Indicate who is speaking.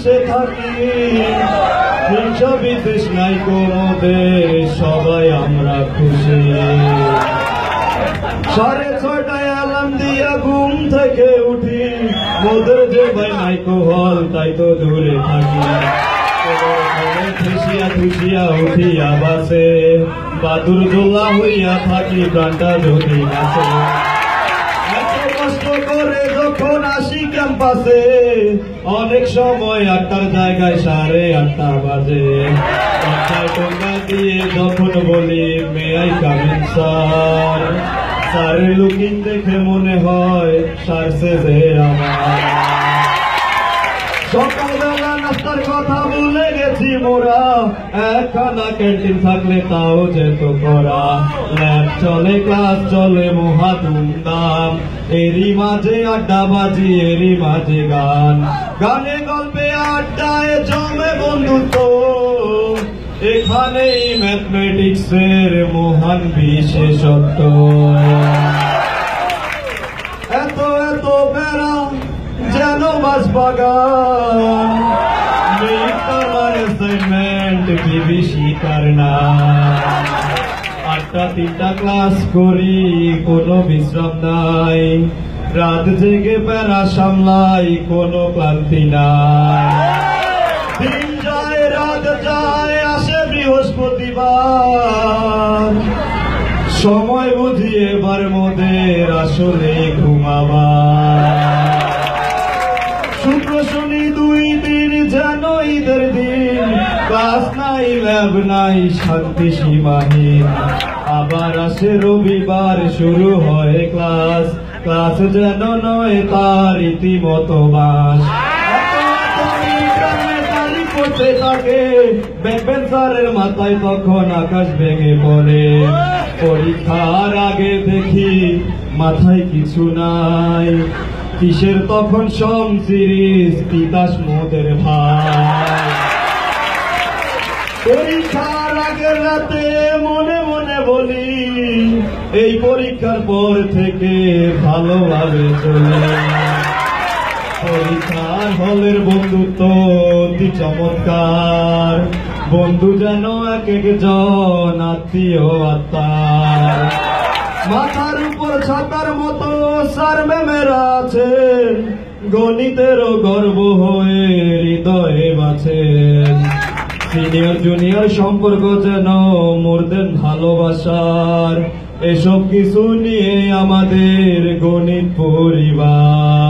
Speaker 1: মিশে থাকি, হিংসা বিদ্বেষ নাই কোনোদের, সবাই আমরা খুশি। 6:30টায় অ্যালার্ম দিয়া ঘুম থেকে উঠি, মোদের যে ভাই নাইকো হল তাই তো দূরে থাকি। খুশিয়া খুশিয়া উঠিয়া বাসে, বাদুর দোলা হইয়া থাকি প্রাণটা যদি নাচে। এত কষ্ট করে যখন আসি ক্যাম্পাসে, অনেক সময় 8টার জায়গায় 8:30 বাজে। মাথায় টোকা দিয়ে যখন বলি may I come in sir, স্যারের লুকিং দেখে মনে হয় সারছে যে আমার। সকালবেলা নাস্তার কথা ভুলে গেছি মোরা, একখানা ক্যান্টিন থাকলে তাও যেত করা। ল্যাব চলে, ক্লাস চলে মহা ধুমধাম, এরই মাঝে আড্ডা বাজি, এরই মাঝে গান। গানে গল্পে আড্ডায় জমে বন্ধুত্ব, এখানেই ম্যাথমেটিক্সের মহান বিশেষত্ব। এত এত প্যারা যেন বাঁশবাগান, আমার অ্যাসাইনমেন্ট বিভীষিকার না। 8টা 3টা ক্লাস করি, কোনো বিশ্রাম নাই, রাত জেগে প্যারা সামলাই, কোনো ক্লান্তি নাই। দিন যায় রাত যায়, আসে বৃহস্পতিবার, সময় বুঝি এবার মোদের আসলে ঘুমাবার। শুক্র শনি 2 দিন যেন ঈদের দিন, ক্লাস নাই ল্যাব নাই শান্তি সীমাহীন। আবার আসে রবিবার, শুরু হয় ক্লাস, ক্লাস যেন নয় তার রীতিমতো বাস। করতে থাকে ব্যাকবেঞ্চারের মাথায়, তখন আকাশ ভেঙে পড়ে। পরীক্ষার আগে দেখি মাথায় কিছু নাই, কিসের তখন সম সিরিজ, তিতাস মোদের ভাই। পরীক্ষার আগের রাতে মনে মনে বলি, এই পরীক্ষার পর থেকে ভালোভাবে চলে। পরীক্ষার হলের বন্ধুত্ব অতি চমৎকার, বন্ধু যেন এক একজন আত্মীয় আত্মার। মাথার উপর ছাতার মতো স্যার ম্যামেরা আছেন, গণিতেরও গর্ব হয়ে হৃদয়ে বাঁচেন। সিনিয়র জুনিয়র সম্পর্ক যেন মোরদেন ভালোবাসার, এসব কিছু নিয়ে আমাদের গণিত পরিবার।